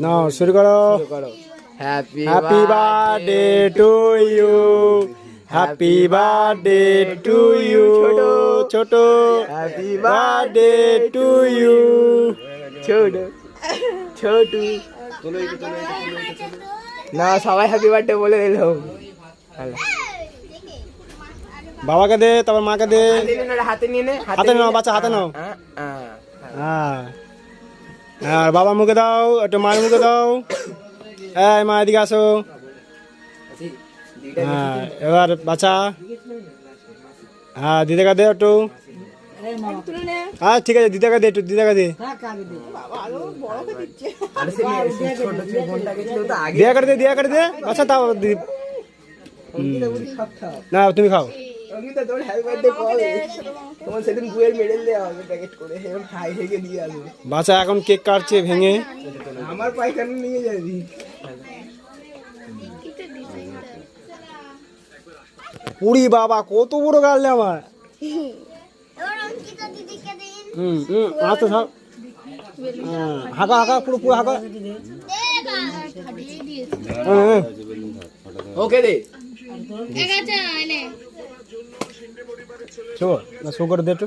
নাও শুরু করো। Happy happy birthday to you, happy birthday to you ছোট, হ্যাপি বার্থডে টু ইউ। ছোট ছোট না সবাই হ্যাপি বার্থডে বলে দিল। বাবাকে দে, তারপর মাকে দে। হাতে নিয়ে নে, হাতে নাও বাচ্চা, হাতে নাও। হ্যাঁ হ্যাঁ, বাবা মুখে দাও, একটু মায়ের মুখে দাও। এই মা এদিকে আসো। হ্যাঁ এবার বাচ্চা, হ্যাঁ দিদাকে দে একটু। হ্যাঁ ঠিক আছে, দিদাকে দে, একটু দিদাকে দে। দিয়া করে দে, দিয়া করে দে বাচ্চা, তাও না তুমি খাও। বাচ্চা এখন কেক কাটছে ভেঙে। আমার পায়খানা নিয়ে যাবি। পুরি বাবা কত বড় গাল আমার। আচ্ছা সব হাঁকা হাঁকা, পুরো পুরো হাঁকা। ওকে দে শো করে দে একটু।